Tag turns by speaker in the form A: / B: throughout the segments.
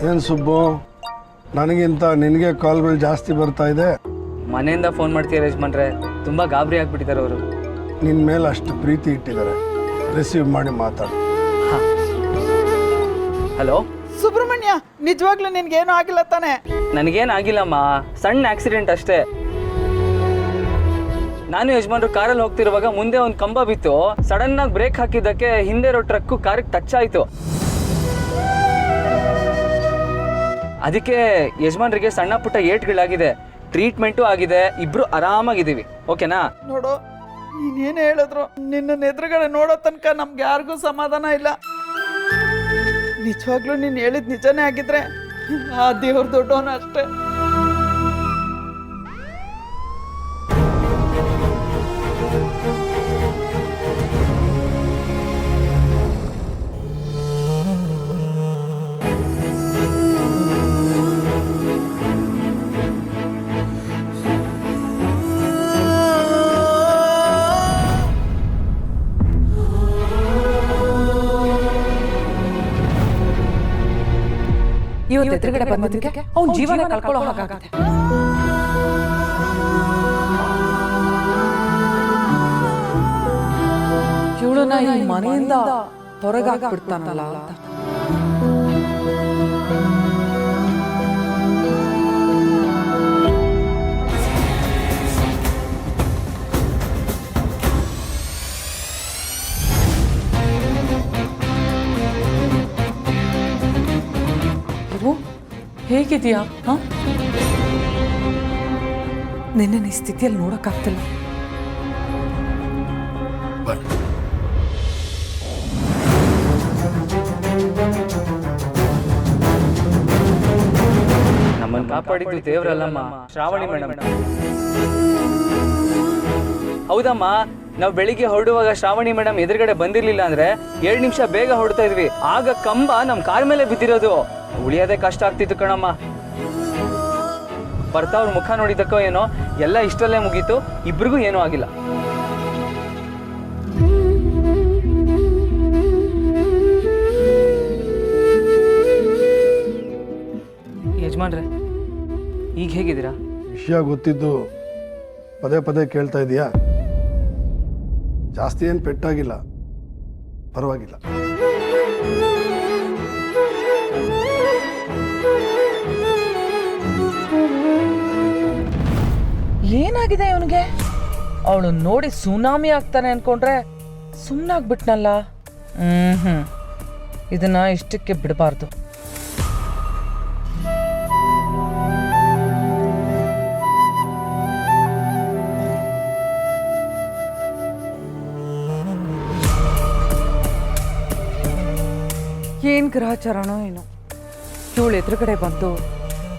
A: ಏನು ಸುಬ್ಬು, ನನಗಿಂತ ನಿನಗೆ ಕಾಲ್ಗಳು ಜಾಸ್ತಿ ಬರ್ತಾ ಇದೆ.
B: ಮನೆಯಿಂದ ಫೋನ್ ಮಾಡ್ತೀಯ ಯಜಮಾನ್ರೆ, ತುಂಬ ಗಾಬರಿ ಆಗ್ಬಿಟ್ಟಿದ್ದಾರೆ ಅವರು.
A: ನಿನ್ನ ಮೇಲೆ ಅಷ್ಟು ಪ್ರೀತಿ ಇಟ್ಟಿದ್ದಾರೆ, ರಿಸೀವ್ ಮಾಡಿ ಮಾತಾಡು.
B: ಹಲೋ
C: ಸುಬ್ರಹ್ಮಣ್ಯ, ನಿಜವಾಗ್ಲೂ ನಿನ್ಗೇನು ಆಗಿಲ್ಲ ತಾನೆ?
B: ನನಗೇನು ಆಗಿಲ್ಲಮ್ಮ, ಸಣ್ಣ ಆಕ್ಸಿಡೆಂಟ್ ಅಷ್ಟೇ. ನಾನು ಯಜಮಾನ್ರು ಕಾರಲ್ಲಿ ಹೋಗ್ತಿರುವಾಗ ಮುಂದೆ ಒಂದು ಕಂಬ ಬಿತ್ತು. ಸಡನ್ ಆಗಿ ಬ್ರೇಕ್ ಹಾಕಿದ್ದಕ್ಕೆ ಹಿಂದೆ ಇರೋ ಟ್ರಕ್ಕು ಕಾರಿಗೆ ಟಚ್ ಆಯಿತು. ಅದಕ್ಕೆ ಯಜಮಾನ್ರಿಗೆ ಸಣ್ಣ ಪುಟ್ಟ ಏಟ್ಗಳಾಗಿದೆ, ಟ್ರೀಟ್ಮೆಂಟು ಆಗಿದೆ. ಇಬ್ರು ಆರಾಮಾಗಿದ್ದೀವಿ. ಓಕೆನಾ?
C: ನೋಡು, ನೀನೇನು ಹೇಳಿದ್ರು ನಿನ್ನ ಎದುರುಗಡೆ ನೋಡೋ ತನಕ ನಮ್ಗೆ ಯಾರಿಗೂ ಸಮಾಧಾನ ಇಲ್ಲ. ನಿಜವಾಗ್ಲೂ ನೀನು ಹೇಳಿದ ನಿಜನೇ ಆಗಿದ್ರೆ ಆ ದೇವ್ರ ದೊಡ್ಡವನು ಅಷ್ಟೇ.
D: ಇವತ್ತು ಎದುರುಗಡೆ ಬಂದಿದ್ದಕ್ಕೆ ಅವ್ನ ಜೀವನ ಕಳ್ಕೊಳ್ಳೋ ಹಾಗಾಗುತ್ತೆ. ಇವಳನ್ನ ಈ ಮನೆಯಿಂದ ಹೊರಗಾಕ್ಬಿಡ್ತಾನಲ್ಲ ಅಂತ. ಹೇಗಿದೆಯಾ? ನಿನ್ನೆ ಈ ಸ್ಥಿತಿಯಲ್ಲಿ ನೋಡಕ್ಕಾಗ್ತಿಲ್ಲ.
B: ನಮ್ಮನ್ನು ಕಾಪಾಡಿದ್ದು ದೇವರಲ್ಲಮ್ಮ, ಶ್ರಾವಣಿ ಮೇಡಮ್. ಹೌದಮ್ಮ, ನಾವು ಬೆಳಿಗ್ಗೆ ಹೊರಡುವಾಗ ಶ್ರಾವಣಿ ಮೇಡಮ್ ಎದುರುಗಡೆ ಬಂದಿರ್ಲಿಲ್ಲ ಅಂದ್ರೆ 2 ನಿಮಿಷ ಬೇಗ ಹೊರಡ್ತಾ ಇದ್ವಿ. ಆಗ ಕಂಬ ನಮ್ಮ ಕಾರ್ ಮೇಲೆ ಬಿದ್ದಿರೋದು. ಉಳಿಯೋದೇ ಕಷ್ಟ ಆಗ್ತಿತ್ತು ಕಣಮ್ಮ. ಬರ್ತಾ ಅವ್ರ ಮುಖ ನೋಡಿದಕ್ಕೋ ಏನೋ ಎಲ್ಲ ಇಷ್ಟಲ್ಲೇ ಮುಗೀತು. ಇಬ್ರಿಗೂ ಏನೂ ಆಗಿಲ್ಲ. ಯಜಮಾನ್ರೆ, ಈಗ ಹೇಗಿದ್ದೀರಾ?
A: ವಿಷಯ ಗೊತ್ತಿದ್ದು ಪದೇ ಪದೇ ಕೇಳ್ತಾ ಇದೀಯಾ? ಜಾಸ್ತಿ ಏನು ಪೆಟ್ಟಾಗಿಲ್ಲ, ಪರವಾಗಿಲ್ಲ.
D: ಏನಾಗಿದೆ ಇವನಿಗೆ? ಅವಳು ನೋಡಿ ಸುನಾಮಿ ಆಗ್ತಾನೆ ಅನ್ಕೊಂಡ್ರೆ ಸುಮ್ಮನಾಗ್ಬಿಟ್ನಲ್ಲ. ಇದನ್ನ ಇಷ್ಟಕ್ಕೆ ಬಿಡಬಾರ್ದು. ಏನ್ ಗ್ರಹಚಾರನೋ ಏನೋ, ಇವಳು ಎದುರುಗಡೆ ಬಂದು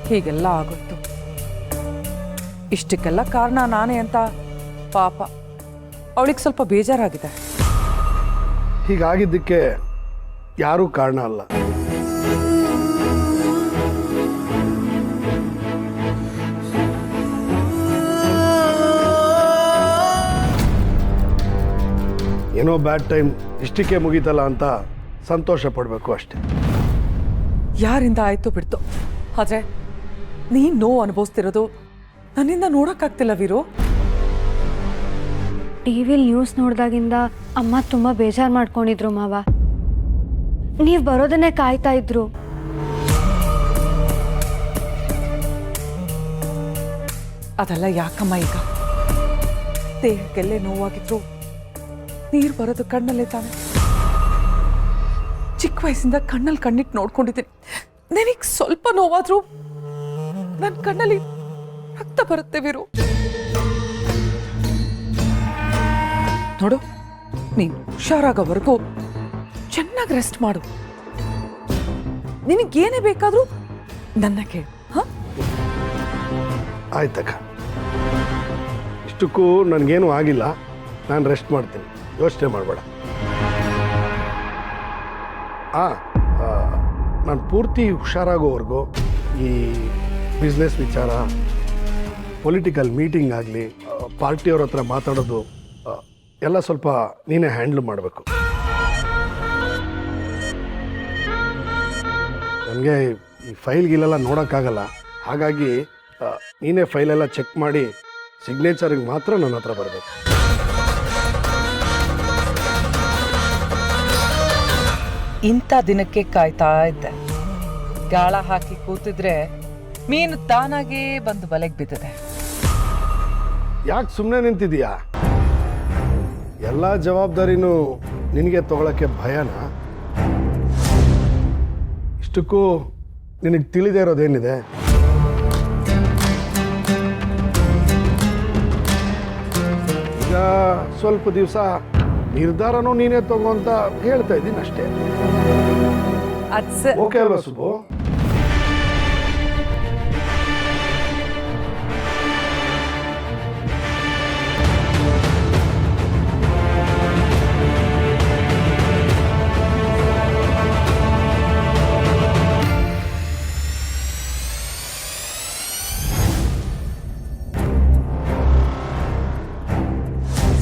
D: ಹೀಗೆಲ್ಲ ಆಗುತ್ತು. ಇಷ್ಟಕ್ಕೆಲ್ಲ ಕಾರಣ ನಾನೇ ಅಂತ ಪಾಪ ಅವಳಿಗೆ ಸ್ವಲ್ಪ ಬೇಜಾರಾಗಿದೆ.
A: ಹೀಗಾಗಿದ್ದಕ್ಕೆ ಯಾರೂ ಕಾರಣ ಅಲ್ಲ. ಏನೋ ಬ್ಯಾಡ್ ಟೈಮ್ ಇಷ್ಟಕ್ಕೆ ಮುಗೀತಲ್ಲ ಅಂತ ಸಂತೋಷ ಪಡಬೇಕು ಅಷ್ಟೆ.
D: ಯಾರಿಂದ ಆಯ್ತು ಬಿಡ್ತು, ಆದ್ರೆ ನೀನ್ ನೋವು ಅನುಭವಿಸ್ತಿರೋದು ನನ್ನಿಂದ ನೋಡೋಕ್ಕಾಗ್ತಿಲ್ಲ ವೀರು.
E: ಟಿವಿಲಿ ನ್ಯೂಸ್ ನೋಡಿದಾಗಿಂದ ಅಮ್ಮ ತುಂಬ ಬೇಜಾರು ಮಾಡ್ಕೊಂಡಿದ್ರು ಮಾವ. ನೀವು ಬರೋದನ್ನೇ ಕಾಯ್ತಾ ಇದ್ರು.
D: ಅದೆಲ್ಲ ಯಾಕಮ್ಮ ಈಗ? ದೇಹಕ್ಕೆಲ್ಲೇ ನೋವಾಗಿದ್ರು ನೀರು ಬರೋದು ಕಣ್ಣಲ್ಲೇ ತಾನೆ. ಚಿಕ್ಕ ವಯಸ್ಸಿಂದ ಕಣ್ಣಲ್ಲಿ ಕಣ್ಣಿಟ್ಟು ನೋಡ್ಕೊಂಡಿದ್ದೀನಿ. ನನಗೆ ಸ್ವಲ್ಪ ನೋವಾದ್ರೂ ನನ್ನ ಕಣ್ಣಲ್ಲಿ ರಕ್ತ ಬರುತ್ತೆ ವೀರು. ನೋಡು, ನೀನು ಹುಷಾರಾಗೋವರೆಗೂ ಚೆನ್ನಾಗಿ ರೆಸ್ಟ್ ಮಾಡು. ನಿನಗೇನೇ ಬೇಕಾದ್ರೂ ನನ್ನ ಕೇಳು.
A: ಆಯ್ತಕ್ಕ, ಇಷ್ಟಕ್ಕೂ ನನಗೇನು ಆಗಿಲ್ಲ. ನಾನು ರೆಸ್ಟ್ ಮಾಡ್ತೀನಿ, ಯೋಚನೆ ಮಾಡಬೇಡ. ನಾನು ಪೂರ್ತಿ ಹುಷಾರಾಗೋವರೆಗೂ ಈ ಬಿಸ್ನೆಸ್ ವಿಚಾರ, ಪೊಲಿಟಿಕಲ್ ಮೀಟಿಂಗ್ ಆಗಲಿ, ಪಾರ್ಟಿಯವ್ರ ಹತ್ರ ಮಾತಾಡೋದು ಎಲ್ಲ ಸ್ವಲ್ಪ ನೀನೇ ಹ್ಯಾಂಡ್ಲ್ ಮಾಡಬೇಕು. ನನಗೆ ಈ ಫೈಲ್ಗಿಲೆಲ್ಲ ನೋಡೋಕ್ಕಾಗಲ್ಲ. ಹಾಗಾಗಿ ನೀನೇ ಫೈಲೆಲ್ಲ ಚೆಕ್ ಮಾಡಿ ಸಿಗ್ನೇಚರಿಗೆ ಮಾತ್ರ ನನ್ನ ಹತ್ರ ಬರಬೇಕು.
F: ಇಂಥ ದಿನಕ್ಕೆ ಕಾಯ್ತಾ ಇದ್ದೆ. ಗಾಳ ಹಾಕಿ ಕೂತಿದ್ರೆ ಮೀನು ತಾನಾಗೇ ಬಂದು ಬಲೆಗೆ ಬಿದ್ದಿದೆ.
A: ಯಾಕೆ ಸುಮ್ಮನೆ ನಿಂತಿದೀಯಾ? ಎಲ್ಲ ಜವಾಬ್ದಾರಿನೂ ನಿನಗೆ ತಗೊಳಕ್ಕೆ ಭಯನಾ? ಇಷ್ಟಕ್ಕೂ ನಿನಗೆ ತಿಳಿದೇ ಇರೋದೇನಿದೆ? ಈಗ ಸ್ವಲ್ಪ ದಿವಸ ನಿರ್ಧಾರನೂ ನೀನೇ ತಗೋ ಅಂತ ಹೇಳ್ತಾ ಇದ್ದೀನಿ ಅಷ್ಟೇ. ಓಕೆ ಅಲ್ವಾ ಸುಬ್ಬು?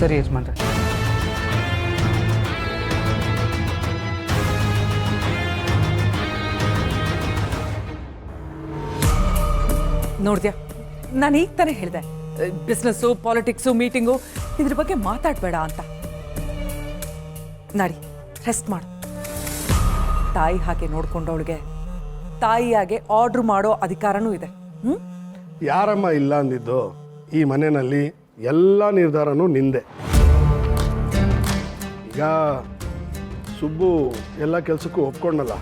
B: ಸರಿ ಯಜಮಾನ್ರೆ.
D: ನೋಡ್ದ್ಯಾ, ನಾನು ಈಗ ತಾನೇ ಹೇಳಿದೆ ಬಿಸ್ನೆಸ್ಸು, ಪಾಲಿಟಿಕ್ಸು, ಮೀಟಿಂಗು ಇದ್ರ ಬಗ್ಗೆ ಮಾತಾಡಬೇಡ ಅಂತ. ನಾಡಿ ರೆಸ್ಟ್ ಮಾಡು. ತಾಯಿ ಹಾಗೆ ನೋಡ್ಕೊಂಡವಳಿಗೆ ತಾಯಿಯಾಗೆ ಆರ್ಡ್ರ್ ಮಾಡೋ ಅಧಿಕಾರನೂ ಇದೆ.
A: ಯಾರಮ್ಮ ಇಲ್ಲ ಅಂದಿದ್ದು? ಈ ಮನೆಯಲ್ಲಿ ಎಲ್ಲ ನಿರ್ಧಾರನೂ ನಿಂದೆ. ಈಗ ಸುಬ್ಬು ಎಲ್ಲ ಕೆಲಸಕ್ಕೂ ಒಪ್ಕೊಂಡಲ್ಲ,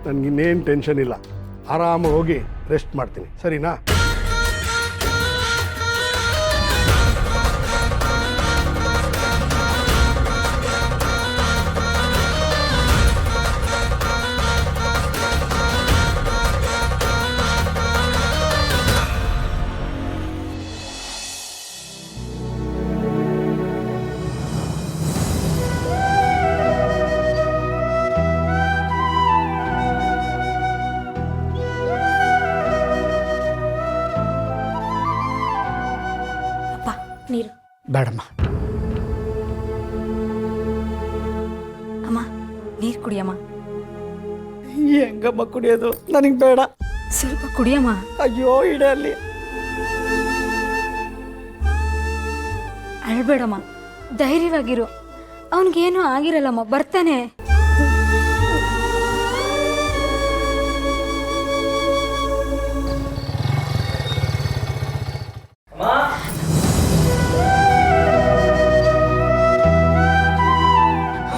A: ನನಗಿನ್ನೇನು ಟೆನ್ಷನ್ ಇಲ್ಲ. ಆರಾಮಾಗಿ ಹೋಗಿ ರೆಸ್ಟ್ ಮಾಡ್ತೀನಿ, ಸರಿನಾ?
E: ನೀರು
G: ಬೇಡಮ್ಮ.
E: ಅಮ್ಮ ನೀರು ಕುಡಿಯಮ್ಮ.
C: ಹೆಂಗಮ್ಮ ಕುಡಿಯೋದು? ನನಗೆ ಬೇಡ.
E: ಸ್ವಲ್ಪ ಕುಡಿಯಮ್ಮ.
C: ಅಯ್ಯೋ ಇಡೆ ಅಲ್ಲಿ.
E: ಅಳ್ಬೇಡಮ್ಮ, ಧೈರ್ಯವಾಗಿರು. ಅವನಿಗೇನು ಆಗಿರಲ್ಲಮ್ಮ, ಬರ್ತಾನೆ.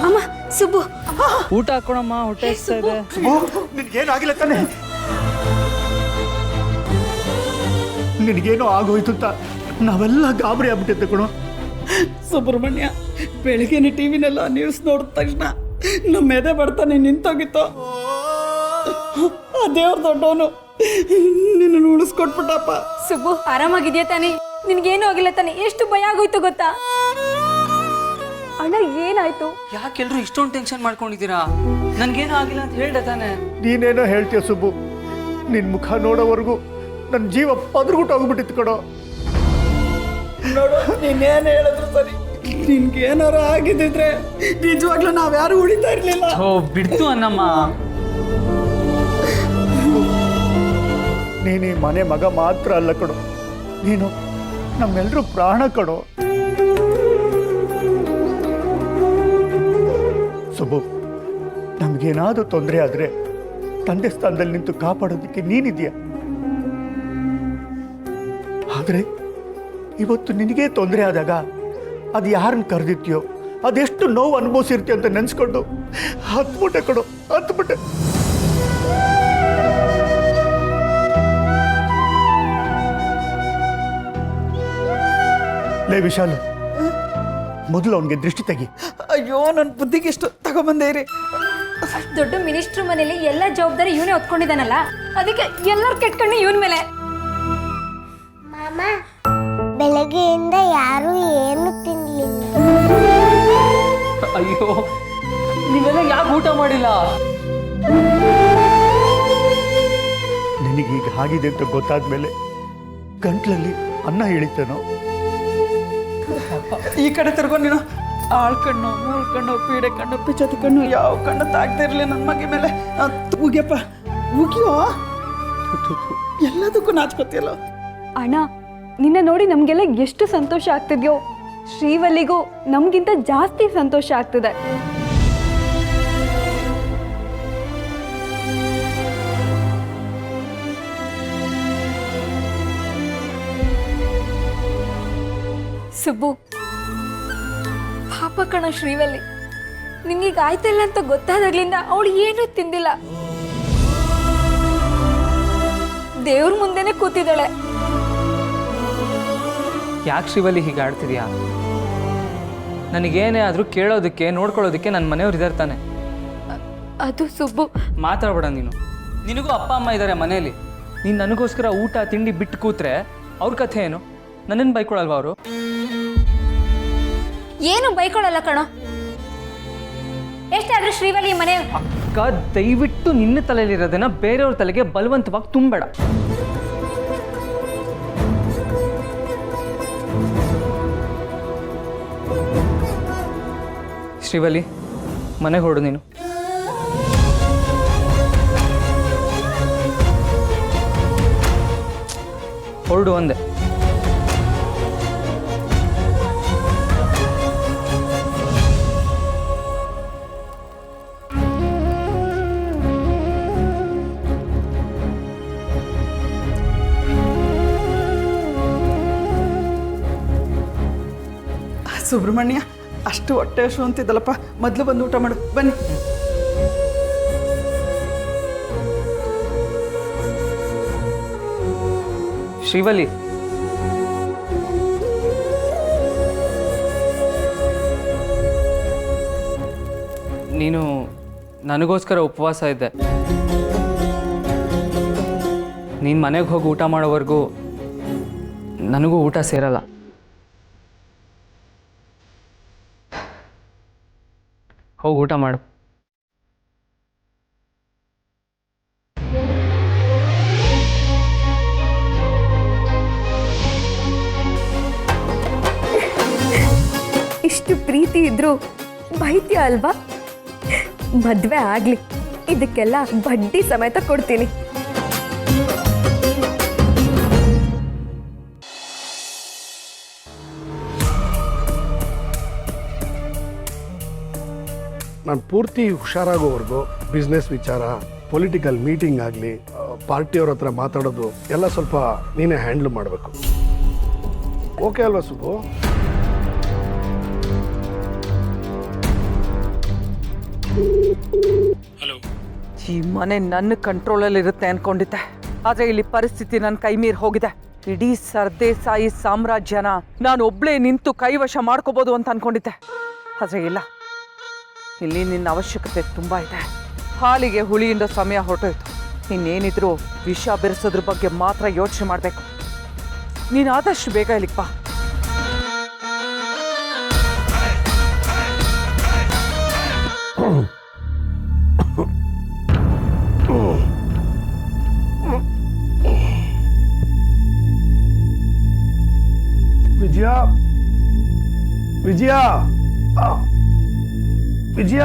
E: ಅಮ್ಮ ಸುಬ್ಬು,
B: ಊಟ ಹಾಕೋಣಮ್ಮ, ಹೊಟ್ಟೆ ಹಸ್ತಾ ಇದೆ.
G: ನಿನಗೇನು ಆಗಿಲ್ಲ ತಾನೆ? ನಿನಗೇನೋ ಆಗೋಯ್ತು ಅಂತ ನಾವೆಲ್ಲ ಗಾಬರಿ ಆಗ್ಬಿಟ್ಟಿದ್ದೆ ಕಣೋ.
C: ಸುಬ್ರಹ್ಮಣ್ಯ, ಬೆಳಿಗ್ಗೆನೆ ಟಿವಿನೆಲ್ಲ ನ್ಯೂಸ್ ನೋಡಿದ ತಕ್ಷಣ ನಮ್ಮ ಎದೆ ಬರ್ತಾನೆ ನಿಂತೋಗಿತ್ತು. ಆ ದೇವ್ರ ದೊಡ್ಡವನು ನಿನ್ನ ಉಳಿಸ್ಕೊಟ್ಬಿಟ್ಟಪ್ಪ.
E: ಸುಬ್ಬು ಆರಾಮಾಗಿದ್ಯಾ ತಾನೆ? ನಿನ್ಗೇನು ಆಗಿಲ್ಲ ತಾನೆ? ಎಷ್ಟು ಭಯ ಆಗೋಯ್ತು ಗೊತ್ತಾ? ಅಣ್ಣ ಏನಾಯ್ತು?
B: ಯಾಕೆಲ್ರು ಇಷ್ಟೊಂದು ಟೆನ್ಷನ್ ಮಾಡ್ಕೊಂಡಿದ್ದೀರಾ? ನನ್ಗೇನು ಆಗಿಲ್ಲ ಅಂತ ಹೇಳ್ದೆ ತಾನೆ.
G: ನೀನೇನೋ ಹೇಳ್ತೀಯ ಸುಬ್ಬು. ನಿನ್ನ ಮುಖ ನೋಡೋವರೆಗೂ ನನ್ನ ಜೀವ ಪದ್ರಗುಟ್ಟೋಗ್ಬಿಟ್ಟಿತ್ತು ಕಣೋ.
C: ನೋಡು, ನೀನೇನು ಹೇಳಿದ್ರು ಸರಿ. ನಿನ್ಗೇನಾರು ಆಗಿದ್ದಿದ್ರೆ ನಿಜವಾಗ್ಲೂ ನಾವ್ಯಾರು ಉಳಿತಾ ಇರ್ಲಿಲ್ಲ.
B: ಓ ಬಿಡ್ತು ಅನ್ನಮ್ಮ.
G: ನೀನು ಮನೆ ಮಗ ಮಾತ್ರ ಅಲ್ಲ ಕಣೋ, ನೀನು ನಮ್ಮೆಲ್ಲರೂ ಪ್ರಾಣ ಕಣೋ. ಸುಬ್ಬು, ನಮಗೇನಾದರೂ ತೊಂದರೆ ಆದರೆ ತಂದೆ ಸ್ಥಾನದಲ್ಲಿ ನಿಂತು ಕಾಪಾಡೋದಕ್ಕೆ ನೀನಿದೆಯಾ. ಆದರೆ ಇವತ್ತು ನಿನಗೆ ತೊಂದರೆ ಆದಾಗ ಅದು ಯಾರನ್ನು ಕರೆದಿತ್ಯೋ, ಅದೆಷ್ಟು ನೋವು ಅನುಭವಿಸಿರ್ತೀಯ ಅಂತ ನೆನೆಸ್ಕೊಂಡು ಹತ್ಬಿಟ್ಟೆ ಕಣೋ, ಹತ್ಬಿಟ್ಟೆ. ಲೇ ವಿಶಾಲ್, ಮೊದಲು ಅವನಿಗೆ ದೃಷ್ಟಿ ತೆಗಿ.
C: ಅಯ್ಯೋ, ನನ್ನ ಬುದ್ಧಿಗೆ ಎಷ್ಟು ತಗೊಂಬಂದೇ ಇರಿ.
E: ದೊಡ್ಡ ಮಿನಿಸ್ಟ್ರು ಮನೇಲಿ ಎಲ್ಲ ಜವಾಬ್ದಾರಿ ಇವನೇ ಹೊತ್ಕೊಂಡಿದ್ದಾನಲ್ಲ, ಅದಕ್ಕೆ ಎಲ್ಲರೂ ಕೆಟ್ಕೊಂಡು ಇವನ್ ಮೇಲೆ.
H: ಮಾಮ, ಬೆಳಗ್ಗೆಯಿಂದ ಯಾರು ಏನು ತಿನ್ಲಿಲ್ಲ.
B: ಅಯ್ಯೋ, ನೀವೆಲ್ಲ ಯಾಕೆ ಊಟ ಮಾಡಿಲ್ಲ?
G: ನಿನಗೀಗ ಆಗಿದೆ ಅಂತ ಗೊತ್ತಾದ್ಮೇಲೆ ಗಂಟ್ಲಲ್ಲಿ ಅನ್ನ ಇಳಿತೇನೋ.
C: ಈ ಕಡೆ ತಿರ್ಗೋ ನೀನು. ಆಳ್ಕಣ್ಣು ಮೂಳ್ಕಣ್ಣು ಪೀಡೆ ಕಣ್ಣು ಪಿಚತಿ ಕಣ್ಣು ಯಾವ ಕಣ್ಣು ತಾಗ್ತಿರ್ಲಿ ನನ್ನ ಮಗಿ ಮೇಲೆ ಉಗ್ಯಪ್ಪ ಉಗಿಯೋ ಎಲ್ಲದಕ್ಕೂ ನಾಚ್ಕೋತಿಯಲ್ಲ.
E: ಅಣ್ಣ ನಿನ್ನ ನೋಡಿ ನಮಗೆಲ್ಲ ಎಷ್ಟು ಸಂತೋಷ ಆಗ್ತಿದ್ಯೋ, ಶ್ರೀವಲ್ಲಿಗೂ ನಮಗಿಂತ ಜಾಸ್ತಿ ಸಂತೋಷ ಆಗ್ತಿದೆ.
I: ಸುಬ್ಬು, ಪಾಪ ಕಣ ಶ್ರೀವಲ್ಲಿ, ನಿಂಗೀಗ ಆಯ್ತಲ್ಲ ಅಂತ ಗೊತ್ತಾದಾಗ್ಲಿಂದ ಅವಳು ಏನೂ ತಿಂದಿಲ್ಲ. ದೇವ್ರ ಮುಂದೆನೆ ಕೂತಿದ್ದಾಳೆ.
B: ಯಾಕೆ ಶ್ರೀವಲ್ಲಿ ಹೀಗೆ ಆಡ್ತಿದ್ಯಾ? ನನಗೇನೇ ಆದರೂ ಕೇಳೋದಕ್ಕೆ ನೋಡ್ಕೊಳ್ಳೋದಕ್ಕೆ ನನ್ನ ಮನೆಯವ್ರು ಇದ್ದಾರೆ ತಾನೆ.
I: ಅದು ಸುಬ್ಬು,
B: ಮಾತಾಡ್ಬೇಡ ನೀನು. ನಿನಗೂ ಅಪ್ಪ ಅಮ್ಮ ಇದ್ದಾರೆ ಮನೆಯಲ್ಲಿ. ನೀನು ನನಗೋಸ್ಕರ ಊಟ ತಿಂಡಿ ಬಿಟ್ಟು ಕೂತ್ರೆ ಅವ್ರ ಕಥೆ ಏನು? ನನ್ನನ್ನು ಬೈಕೊಳಲ್ವ ಅವರು?
I: ಏನು ಬೈಕೊಳ್ಳಲ್ಲ ಕಣೋ. ಎಷ್ಟಾದ್ರೂ ಶ್ರೀವಲ್ಲಿ ಮನೆ.
B: ಅಕ್ಕ, ದಯವಿಟ್ಟು ನಿನ್ನ ತಲೆಯಲ್ಲಿರೋದನ್ನ ಬೇರೆಯವ್ರ ತಲೆಗೆ ಬಲವಂತವಾಗಿ ತುಂಬಬೇಡ. ಶ್ರೀವಲ್ಲಿ, ಮನೆಗೆ ಹೊರಡು ನೀನು. ಹೊರಡು ಅಂದೆ.
C: ಸುಬ್ರಹ್ಮಣ್ಯ, ಅಷ್ಟು ಹೊಟ್ಟೆ ಹಸು ಅಂತಿದ್ದಲ್ಲಪ್ಪ, ಮೊದಲು ಬಂದು ಊಟ ಮಾಡು ಬನ್ನಿ.
B: ಶ್ರೀವಲ್ಲಿ, ನೀನು ನನಗೋಸ್ಕರ ಉಪವಾಸ ಇದ್ದೆ. ನೀನು ಮನೆಗೆ ಹೋಗಿ ಊಟ ಮಾಡೋವರೆಗೂ ನನಗೂ ಊಟ ಸೇರಲ್ಲ. ಹೋಗಿ ಊಟ ಮಾಡು.
I: ಇಷ್ಟು ಪ್ರೀತಿ ಇದ್ರು ಬೈತ್ಯ ಅಲ್ವಾ? ಮದ್ವೆ ಆಗ್ಲಿ, ಇದಕ್ಕೆಲ್ಲ ಬಡ್ಡಿ ಸಮೇತ ಕೊಡ್ತೀನಿ.
A: ನಾನು ಪೂರ್ತಿ ಹುಷಾರಾಗೋವರೆಗೂ ಬಿಸ್ನೆಸ್ ವಿಚಾರ, ಪೊಲಿಟಿಕಲ್ ಮೀಟಿಂಗ್ ಆಗಲಿ, ಪಾರ್ಟಿಯವ್ರ ಹತ್ರ ಮಾತಾಡೋದು ಎಲ್ಲ ಸ್ವಲ್ಪ ನೀನೇ ಹ್ಯಾಂಡ್ಲ್ ಮಾಡಬೇಕು. ಓಕೆ ಅಲ್ವಾ ಸುಬ್ಬು?
F: ಈ ಮನೆ ನನ್ನ ಕಂಟ್ರೋಲಲ್ಲಿರುತ್ತೆ ಅನ್ಕೊಂಡಿದ್ದೆ, ಆದರೆ ಇಲ್ಲಿ ಪರಿಸ್ಥಿತಿ ನನ್ನ ಕೈ ಮೀರಿ ಹೋಗಿದೆ. ಇಡೀ ಸರ್ದೇಸಾಯಿ ಸಾಮ್ರಾಜ್ಯನ ನಾನು ಒಬ್ಳೇ ನಿಂತು ಕೈವಶ ಮಾಡ್ಕೋಬೋದು ಅಂತ ಅನ್ಕೊಂಡಿದ್ದೆ. ಆದರೆ ಇಲ್ಲ, ಇಲ್ಲಿ ನಿನ್ನ ಅವಶ್ಯಕತೆ ತುಂಬ ಇದೆ. ಹಾಲಿಗೆ ಹುಳಿಯಿಂದ ಸಮಯ ಹೊರಟೋಯ್ತು. ಇನ್ನೇನಿದ್ರು ವಿಷ ಬೆರೆಸೋದ್ರ ಬಗ್ಗೆ ಮಾತ್ರ ಯೋಚನೆ ಮಾಡಬೇಕು. ನೀನು ಆದಷ್ಟು ಬೇಗ ಇಲ್ಲಿಗೆ ಬಾ.
A: ವಿಜಯ, ವಿಜಯ, ವಿಜಯ,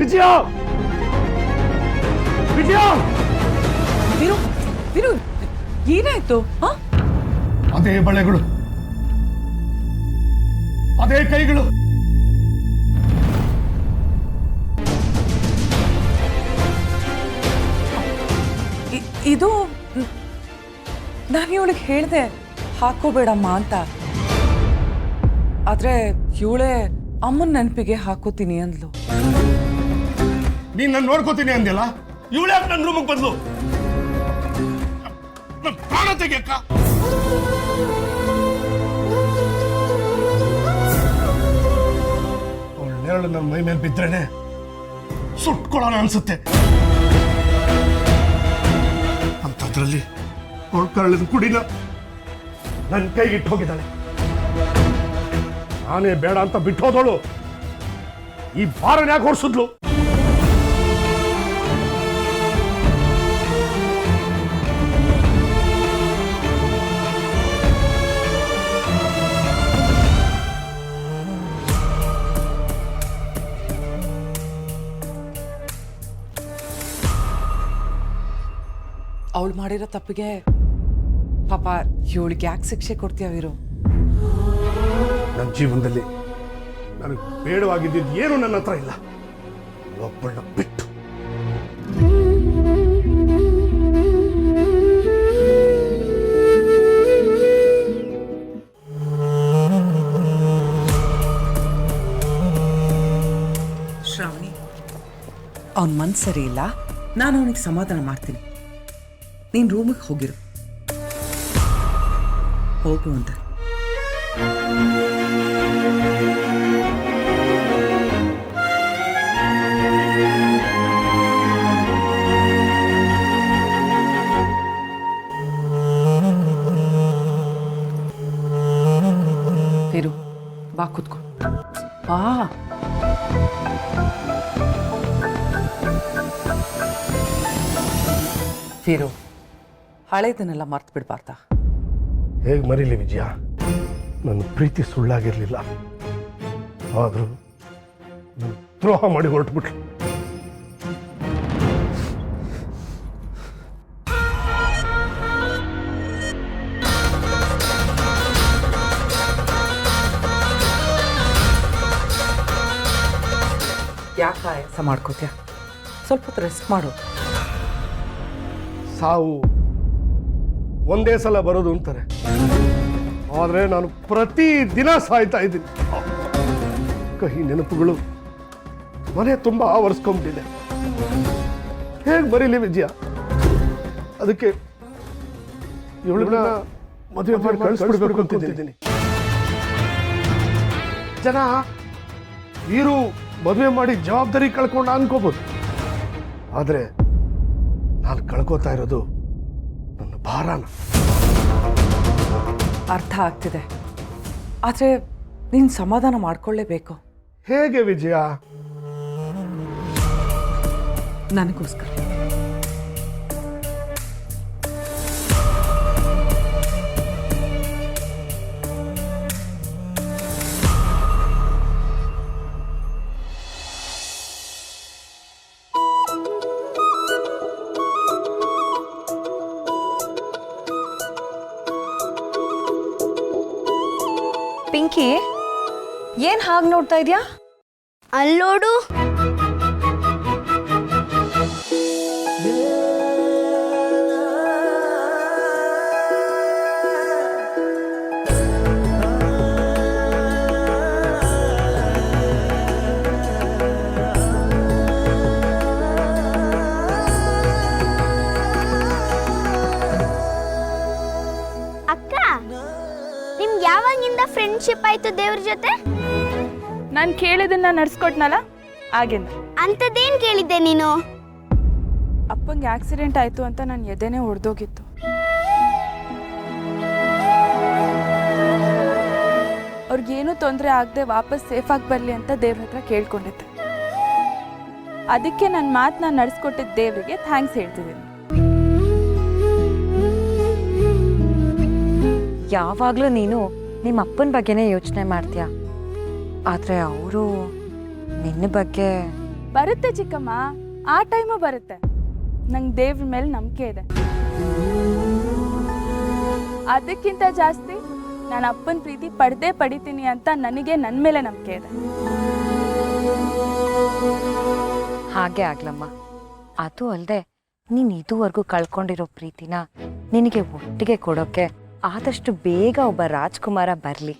A: ವಿಜಯ ವಿಜಯ
F: ವೀರು ವೀರು ಏನಾಯ್ತು ಹಾ?
A: ಅದೇ ಬಳೆಗಳು, ಅದೇ ಕೈಗಳು.
F: ಇದು ನಾನು ಇವಳಿಗೆ ಹೇಳಿದೆ ಹಾಕೋಬೇಡಮ್ಮ ಅಂತ, ಆದ್ರೆ ಇವಳೇ ಅಮ್ಮನ ನೆನಪಿಗೆ ಹಾಕೋತೀನಿ ಅಂದ್ಲು.
A: ನೀನ್ ನಾನು ನೋಡ್ಕೋತೀನಿ ಅಂದಿಲ್ಲ, ಇವಳೇ ನನ್ನ ರೂಮಿಗೆ ಬಂದ್ಲು. ನನ್ ಪ್ರಾಣ ತೆಗಿಯಕ್ಕ. ಅವಳ ನೆರಳು ನನ್ನ ಮೈ ಮೇಲೆ ಬಿದ್ರೇನೆ ಸುಟ್ಕೊಳ್ಳೋಣ ಅನ್ಸುತ್ತೆ. ಅಂಥದ್ರಲ್ಲಿ ಅವಳು ಕರಳಿದ ಕುಡಿನ ನನ್ನ ಕೈಗಿಟ್ಟು ಹೋಗಿದ್ದಾಳೆ. ನಾನೇ ಬೇಡ ಅಂತ ಬಿಟ್ಟು ಹೋದವಳು ಈ ಭಾರನ ಯಾಕೆ ಹೊರಿಸಿದ್ಲು?
F: ಅವಳು ಮಾಡಿರೋ ತಪ್ಪಿಗೆ ಪಾಪ ಇವಳಿಗೆ ಯಾಕೆ ಶಿಕ್ಷೆ ಕೊಡ್ತೀಯ ವೀರು?
A: ನನ್ನ ಜೀವನದಲ್ಲಿ ನನಗೆ ಬೇಡವಾಗಿದ್ದು ಏನು ನನ್ನ ಹತ್ರ ಇಲ್ಲ, ಒಬ್ಬಳನ್ನ ಬಿಟ್ಟು.
F: ಶ್ರಾವಣಿ, ಅವನ ಮನ್ಸು ಸರಿ ಇಲ್ಲ, ನಾನು ಅವನಿಗೆ ಸಮಾಧಾನ ಮಾಡ್ತೀನಿ. ನೀನು ರೂಮಿಗೆ ಹೋಗಿರು, ಹೋಗು ಅಂತ. ವೀರು, ಬಾ ಕೂತ್ಕೊ. ಬಾ. ವೀರು, ಹಳೇದನ್ನೆಲ್ಲ ಮರ್ತು ಬಿಡ್ಬಾರ್ದ?
A: ಹೇಗೆ ಮರೀಲಿ ವಿಜಯ? ನನ್ನ ಪ್ರೀತಿ ಸುಳ್ಳಾಗಿರ್ಲಿಲ್ಲ, ಆದರೂ ದ್ರೋಹ ಮಾಡಿ ಹೊರಟುಬಿಟ್ಲು.
F: ಯಾಕೆ ಆಯಾಸ ಮಾಡ್ಕೋತೀಯ? ಸ್ವಲ್ಪ ಹೊತ್ತು ರೆಸ್ಟ್ ಮಾಡು.
A: ಸಾವು ಒಂದೇ ಸಲ ಬರೋದು ಅಂತಾರೆ, ಆದರೆ ನಾನು ಪ್ರತಿ ದಿನ ಸಾಯ್ತಾ ಇದ್ದೀನಿ. ಕಹಿ ನೆನಪುಗಳು ಮನೆ ತುಂಬ ಆವರಿಸ್ಕೊಂಡ್ಬಿಟ್ಟಿದೆ. ಹೇಗೆ ಬರೀಲಿ ವಿಜಯ? ಅದಕ್ಕೆ ಇವಳನ್ನ ಮದುವೆ ಮಾಡಿ ಕಳಿಸ್ಬಿಡ್ಬೇಕು ಅಂತಿದ್ದೀನಿ. ಜನ ವೀರು ಮದುವೆ ಮಾಡಿ ಜವಾಬ್ದಾರಿ ಕಳ್ಕೊಂಡ ಅನ್ಕೋಬಹುದು, ಆದರೆ ನಾನು ಕಳ್ಕೋತಾ ಇರೋದು ನನ್ನ ಭಾರನ.
F: ಅರ್ಥ ಆಗ್ತಿದೆ, ಆದರೆ ನೀನು ಸಮಾಧಾನ ಮಾಡ್ಕೊಳ್ಳೇಬೇಕು.
A: ಹೇಗೆ ವಿಜಯ?
F: ನನಗೋಸ್ಕರ.
I: ಪಿಂಕಿ, ಏನ್ ಹಾಗೆ ನೋಡ್ತಾ ಇದ್ಯಾ?
H: ಅಲ್ಲೋಡು. ಅಕ್ಕ, ನಿಮ್ಗೆ ಯಾವಾಗಿಂದ ಫ್ರೆಂಡ್ಶಿಪ್ ಆಯ್ತು ದೇವ್ರ ಜೊತೆ?
J: ನಾನು ಕೇಳಿದನ್ನ ನಡ್ಸ್ಕೊಟ್ನಲ್ಲ ಆಗಿಂದ.
H: ಅಂಥದ್ದೇನು ಕೇಳಿದ್ದೆ ನೀನು?
J: ಅಪ್ಪಂಗೆ ಆಕ್ಸಿಡೆಂಟ್ ಆಯ್ತು ಅಂತ ನನ್ನ ಎದೆನೇ ಹೊಡೆದೋಗಿತ್ತು. ಅವ್ರಿಗೇನು ತೊಂದರೆ ಆಗದೆ ವಾಪಸ್ ಸೇಫಾಗಿ ಬರಲಿ ಅಂತ ದೇವ್ರ ಹತ್ರ ಕೇಳ್ಕೊಂಡಿದ್ದೆ. ಅದಕ್ಕೆ ನನ್ನ ಮಾತನ್ನ ನಡೆಸ್ಕೊಟ್ಟಿದ್ದ ದೇವರಿಗೆ ಥ್ಯಾಂಕ್ಸ್ ಹೇಳ್ತಿದ್ದೀನಿ.
I: ಯಾವಾಗಲೂ ನೀನು ನಿಮ್ಮ ಅಪ್ಪನ ಬಗ್ಗೆನೇ ಯೋಚನೆ ಮಾಡ್ತೀಯ, ಆದರೆ ಅವರು ನಿನ್ನ ಬಗ್ಗೆ
J: ಬರುತ್ತೆ ಚಿಕ್ಕಮ್ಮ, ಆ ಟೈಮು ಬರುತ್ತೆ. ನಂಗೆ ದೇವ್ರ ಮೇಲೆ ನಂಬಿಕೆ ಇದೆ. ಅದಕ್ಕಿಂತ ಜಾಸ್ತಿ ನಾನು ಅಪ್ಪನ ಪ್ರೀತಿ ಪಡಿತೀನಿ ಅಂತ ನನಗೆ ನನ್ನ ಮೇಲೆ ನಂಬಿಕೆ ಇದೆ.
I: ಹಾಗೆ ಆಗ್ಲಮ್ಮ. ಅದು ಅಲ್ಲದೆ ನೀನು ಇದುವರೆಗೂ ಕಳ್ಕೊಂಡಿರೋ ಪ್ರೀತಿನ ನಿನಗೆ ಒಟ್ಟಿಗೆ ಕೊಡೋಕೆ ಆದಷ್ಟು ಬೇಗ ಒಬ್ಬ ರಾಜ್ಕುಮಾರ ಬರಲಿ.